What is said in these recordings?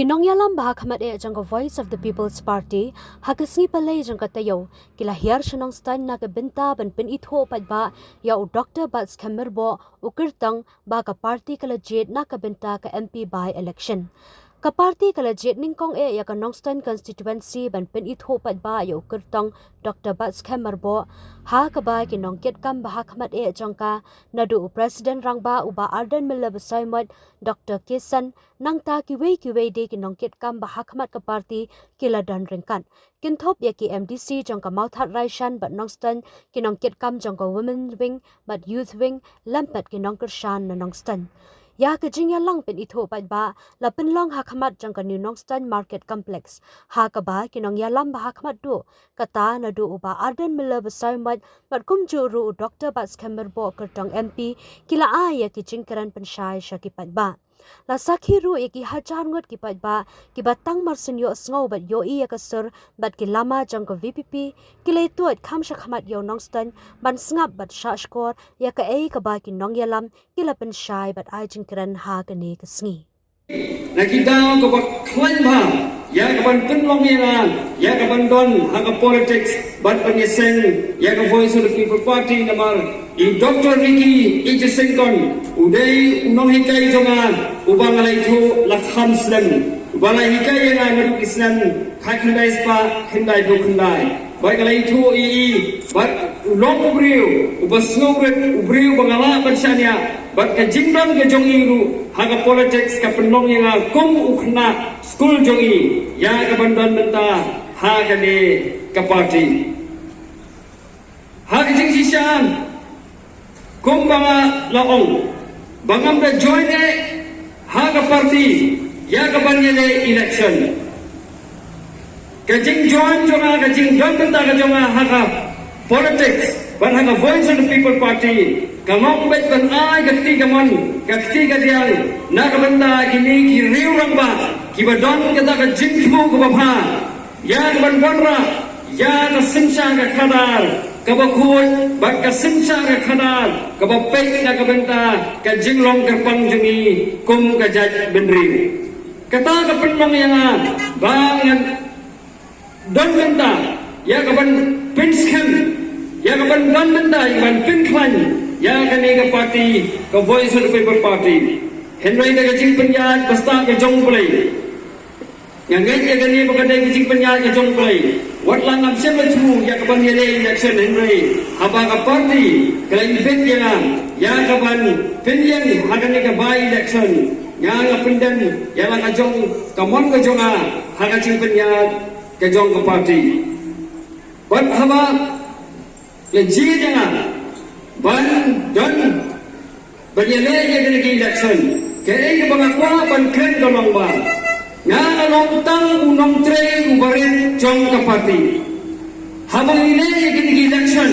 Kinong yalam bahak hamat jang Voice of the People's Party hakasngi palay jang katayo kila hiar shanong stan na kabinta ban pin itho padba ya u Dr. Bats Kemerbo ukirtang ba ka party kala jet na kabinta ka MP by election. Ka party kala jet ningkong ya ka Nongstan constituency ban pin itho padba ya ukirtang Dr. Bats Kemerbo ha ka ba kinong ket kam bahak hamat jang ka nadu President rangba uba Arden Milabasaimat Dr. Kisan nang ta kiwe de kinong ket kam bahak hamat ka party kila dan ringkan kinthop ya ki MDC jang ka Mauthat Raishan bat Nongstan kinong ket kam jang ka women wing bat youth wing lampat kinong kershan na Nongstan ya ka jingya lang pin itho pat ba la pin long hakhamat jang ka New Nongstan Market Complex ha ka ba kinong ya lam bahak hamat do kata na do uba Arden Milabasaimat bat kumju ru Dr. Bats Kemerbo kertang MP kila ya ki jingkaran pensyai syakipat ba la sakhi ru ki hajar ngot ki pat ba ki batang marsin yo sngo bat yo ya kasur bat ki lama jang ko VPP ki le tuat kham shakhamat yo Nongstan ban sngap bat sha skor ya ka ka ba ki nong yalam ki la pen shai bat ai jingkran ha ka ne ka sngi na kita ko ba klan ba ya ka ban pin long ya ka ban don ha ka politics bat ban yesen ya ka Voice of the People Party namar I Dr. Ricky Ejasengkon uday unong hikay jonga ubang alay to lakham slam ubang alay hikay nga ngaduk islam kakhandai spa khandai do khandai baik alay to bat ulong ubriu ubas ngobret ubriu bangala bansyanya bat ka jingdam ka jongi ru haga politics ka penong nga kum ukhna school jongi ya ka bandon benta haga ne ka party haga jing sisyan kum banga laong bangam da join haga party ya ka banyele election kajing join jonga kajing don benta ka jonga haga politics ban haga Voice of the People Party kamong bet ban ay gati gamon gati gadiang na ka benta kini ki riurang ba ki badon kata ka jingmo ko bapha ya ban bonra ya na simsha ka khadar kabakut bat ka simsha ka khadar kabapek na ka benta ka jinglong kerpang jungi kum ka jaj benri kata ka penmong yang bangan don benta ya ka ban pinskan ya ka ban don benta ban pinklan ya ka ni ka party ka Voice of the People Party henry na ka jing penyat basta ka jong play yang ngai ka ni ba ka dai jing penyat ka jong play wat lang am sem tu ya ka ban yele election henry haba ka party kala ibet ya ka ban penyang haga ni ka by election ya ka pindan ya lang ka jong ka mon ka jonga haga jing penyat ka jong ka party wat haba le ji jangan ban don banyele ya kena election kaya ke bangakwa ban kren dolong ba nga along tang unong tre ubarin jong ka party habang ile ya kena election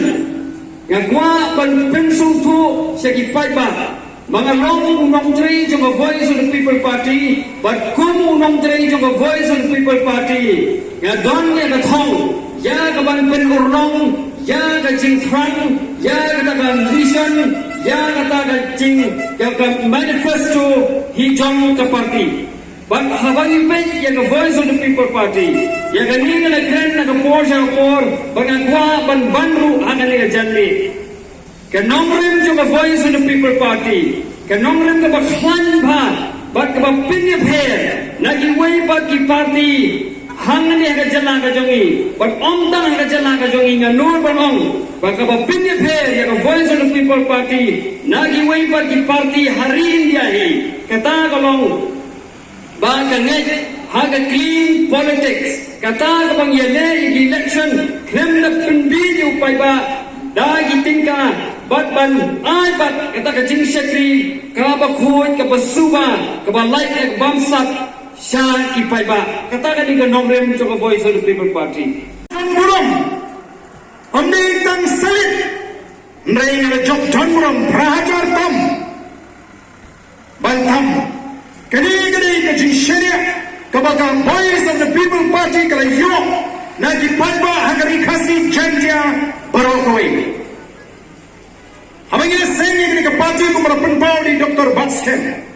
nga kwa ban pensung tu sa kipai ba mga long unong tre jong ka Voice of the People Party bat kum unong tre jong ka Voice of the People Party nga don ya ka thong ya ka ban pen urnong ya ka jing front ya ka ka vision ya ka jing ka manifesto hi jong ka party ban habang ipet ya ka Voice of the People Party ya ka ni na grand na ka porsha por bangakwa ban banru haga ni janli ka nongren jong ka Voice of the People Party ka nongren ka ba khwan ba bat ka ba pinya pher na ki wei ba ki party hangani haga jala ka jongi but omtang haga jala ka jongi nga nur banong baka ba pinya pher ya ka Voice of the People Party nagi wei par ki party hari india hi kata kalong ba ka ngai haga clean politics kata ka bang yele election krem na pinbi upai ba dagi tingka bat ban ai bat kata ka jing sekri ka ba khoi ka ba suba ka ba like ka bamsat Syah kipai ba katakan di nomrem coba Voice of the People Party burung ambil tang salit ndai na jok jon burung prahajar tam bantam kini ka jing syariah kabaga Voice of the People Party kala yo na di padba hagari khasi jantia barokoi habangnya sen ni ka party ko marapan pau di Dr. Bats Kemerbo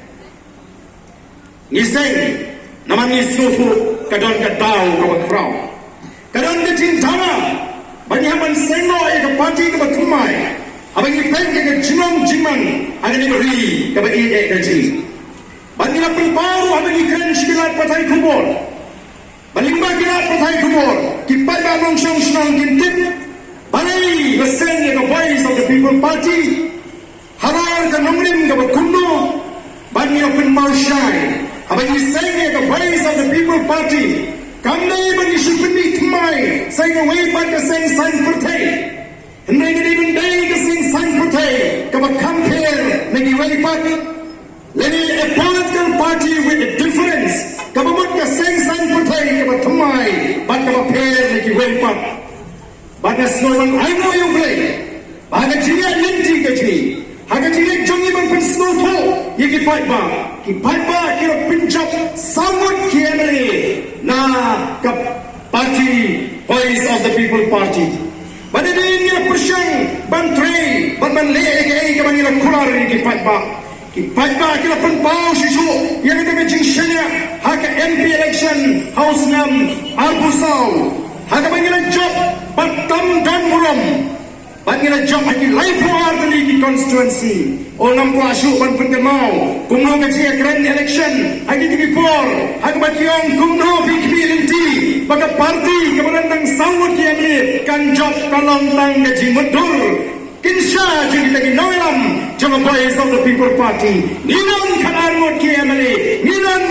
Nisay Namani suhu kadon kadau kabakrau. Kadon kecing dana. Bagi haman sengo ke parti ke batumai. Abang ipeng ke jimong jimang. Ada ni beri ke bagi gaji. Bagi lapang baru abang ikran sekilat patai kubur. Balimba kilat patai kubur. Kipat babong syong syong kintip. Balai lesen ke voice of the people party. Harar ke nomrim ke bakundo. Bagi lapang mau shine. Abang iseng ke voice of the people party. Kamne bagi syukuni kemai. Saya ngawai pada seng sang pertai. Hendai ke even day ke seng sang pertai. Kaba compare nagi wai party. Lagi a political party with a difference. Kaba mut ke seng sang pertai kaba kemai. Bat kaba pair nagi wai party. Baga slogan I know you play. Baga jiya linti ke ji. Haga jiya jongi ban pen snow to. Ye ki fight ba kira pinjap samut kiemele. Na ke parti voice of the people party. Pada dia ni persyang bantrei ban le ke bang ila kular ni ki fight ba kira penpau sisu yang kita ke jingshanya hak MP election house nam arbusau hak bang ila job batam dan muram bang ila job hak life war di constituency onam ko asu ban pengemau kumno ke grand election hak di por hak bakiong kumno bikbilinti baka parti kemenantang sawut yang ni kan job kalong tang gaji mudur kinsha jadi lagi noelam jangan voice of the people party nilan kanarmut kiamale nilan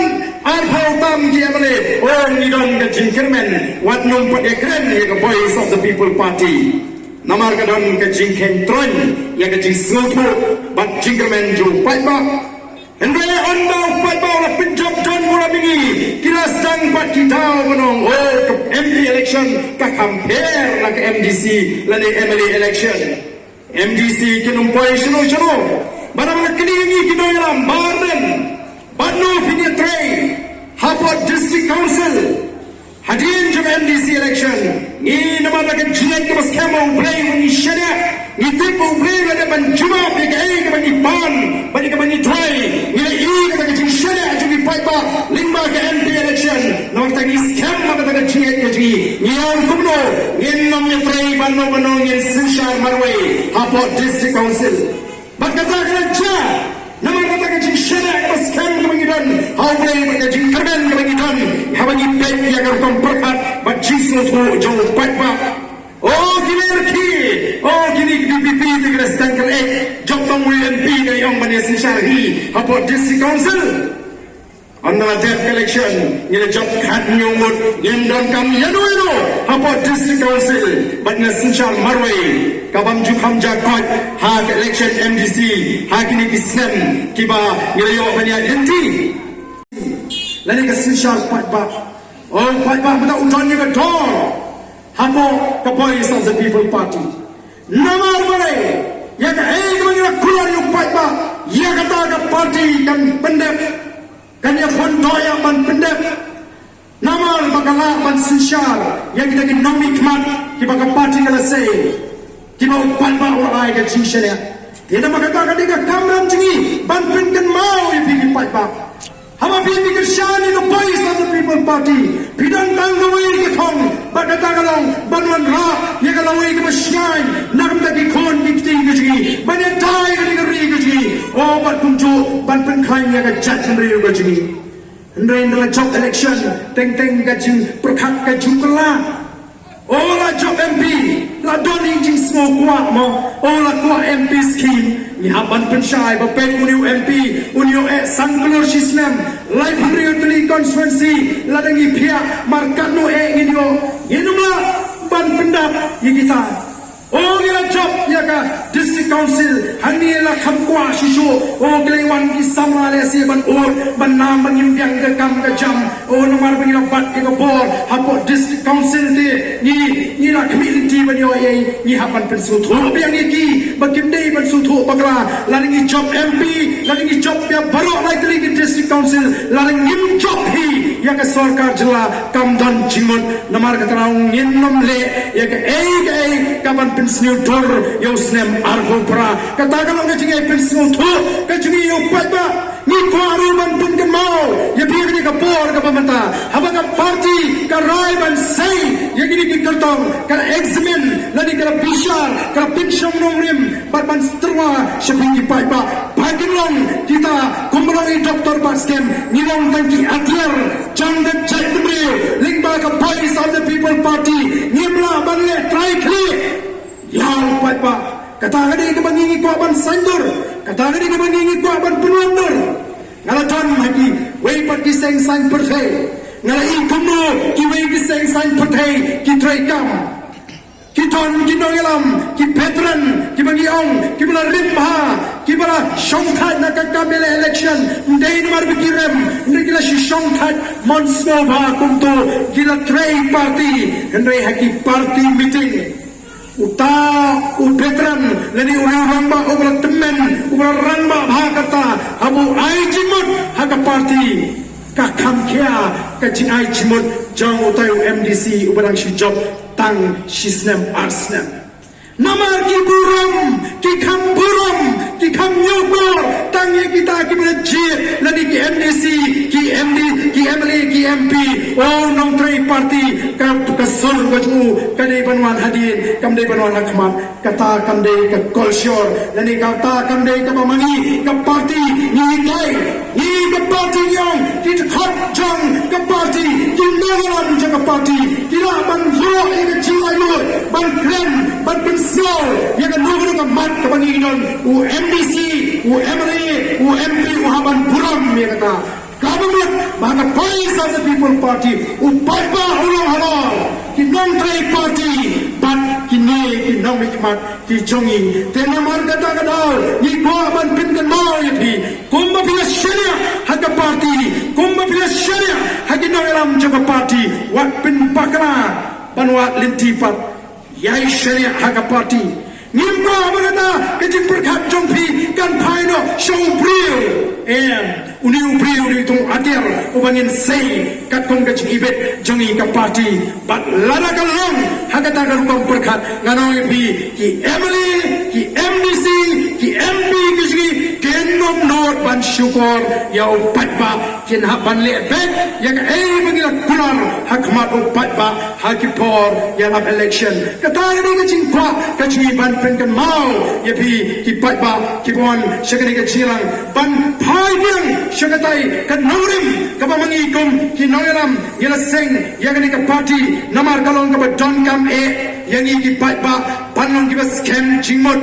arbau tam kiamale orang nilan gaji kermen wat numput ekran ya voice of the people party namar kadon gaji kentron ya gaji suku bat jinkermen ju paiba Hendaya anda upat bawa penjab John mula bingi kira sedang buat kita menong ke MP election ke compare lah ke MDC lani MLA election MDC kinumpai sino mana kini kita dalam Barden Badno Pinyatray Hapot District Council hadirin juga MDC election ni nama nak jiat ke mas kemo play ni syada ni tipu play ada banjuma PKI ke bani pan bani ke bani dry ni ke bani syada juga paiba lima ke MP election nama kita ni scam nama kita jiat ke ji ni yang kumno ni namnya tray bano ni Sinshar Marway Hapot District Council berkata kerja nama kata kaji syariah ke scam ke bangidan hawai kaji kerban ke bangidan hawai baik yang akan perkat bajis untuk jauh paiba oh gini DPP dengan setengah job tamu MP yang bani Sinshar hi Hapot District Council anda debt collection ni job kad nyumut yendon kam yanuino Hapot District Council bani Sinshar Marway kabam jukam jakot hak election MDC hak ini kisem kiba ngelayo bani inti lani ke Sinshar paiba betul utannya ke dor hamo ke voice of the people party namar bare ya ke bani keluar yu paiba ya kata ke party kan pendek kan ya fondoya ban pendek namar bakala ban Sinshar yang kita ke nomi kmat kiba ke party kala say kiba upan ba orang ke jingshania dia makata ka kamram jingi ban penkan mau ya pigi paiba hama pigi ke shani the voice of the people party bidang tanggawai ke thong bakata kalong banwan ra ya kalawai ke masyai nakam tagi kon bikti ke jingi banya dai ke ri ke jingi oh bat kumju ban penkai ya ke jat ri ke jingi ndai dalam job election teng ke jing perkat ke jumlah Ola job MP, la doni jing semua kuat mo. Ola kuat MP scheme. Ni haban pensyai bapen uniu MP, uniu sangkulur Islam, life real constituency, la dengi pihak markat no nginyo. Yenumlah ban pendap ye kita. Oh gila job ya ka district council hani la khamkwa shisho oh gelewan ki samale si ban nam ban impiang ke kam ke jam oh nomor ban bat ke bor Hapot district council de ni la community ban yo ni hapan pensu tho biang ki bakim dei ban su tho bakla la ni job MP la ni job ya baro like ki district council la ni job hi ya ka sarkar jila kam dan jimut nomor ka traung nnom le ya ka kapan pensiun tur yo snem argo pra katakan orang kecing pensiun tur kecing yo paiba ni kwaru ban pun kan mau ya biar ni kapor ka pamanta habang party ka rai ban sai ya gini ki kertong ka examen lani ka bishar ka pinshong nong rim ban strwa shapingi pai ba bagin long kita kumrong i doktor baskem ni long tangki atiar jangdat jai tumriu lingba ka voice of the people party nimla banle try clear yang pai ba kata gani ka bangingi ko ban sandur kata gani ka bangingi ko ban penuandur ngalaton lagi wei parti seng sang perthai ngalai kumno ki wei ki seng sang perthai ki traikam ki ton ki nongelam ki petran ki bangiong ki bala rimha ki bala shongthat na kakamele election ndai mar bikirem ndikila shi shongthat monsnova kumto kila trade party ndai haki party meeting uta upetran leni uramba ubra temen ubra ramba bhakata abu ai jimut haka party ka kamkia ka jinai jimut jang utayu MDC ubarang shi job tang shisnem arsnem namar ki buram ki kham buram ki kham nyogor tang ye kita ki berji leni ki MDC ki MD ki MLA ki MP oh nong trai party ka sur wajmu kadai banwan hadin kamdai banwan hakmat kata kamdai ka kolshor leni kata kamdai ka mamani ka party ni kai ni ka party yang ki khot jang ka party ki nangalam jang ka party kila ban yo ka chilai lo ban kren ban pensel yang ka nugo ka mat ka banginon u MDC u MLA u MP u haban buram ya kata government maka voice of the people party upaiba ulong halal ki non trai party but kini ki non hikmat ki jongi tena marga ta kadal ni ko ban pin kan mau ya thi kumba pila sharia haga party kumba pila sharia hagi no elam jaga party wat pin pakra banwa linti pat yai sharia haga party nimba bagata kejing perkhat jongpi kan phaino show brio uniu brio ni tung adir ubangin sei kat kong kejing ibet jongi ka party bat lana kalong hagata kalong perkhat nganoi bi ki MLA ki MDC ki MP kejing kenom not ban syukur ya upat ba kin haban le bet ya ka bagila kular hakmat upat ba hakipor ya lap election kata ni kejing pa kejing ban pen kan mau ya pi ki pat ba ki bon syakani ka chilang ban phai yang syakatai kan naurim ka pamangi kum ki noyaram yela seng yakani ka party namar kalong ka don kam yang ki pat ba panon ki ba scam jingmot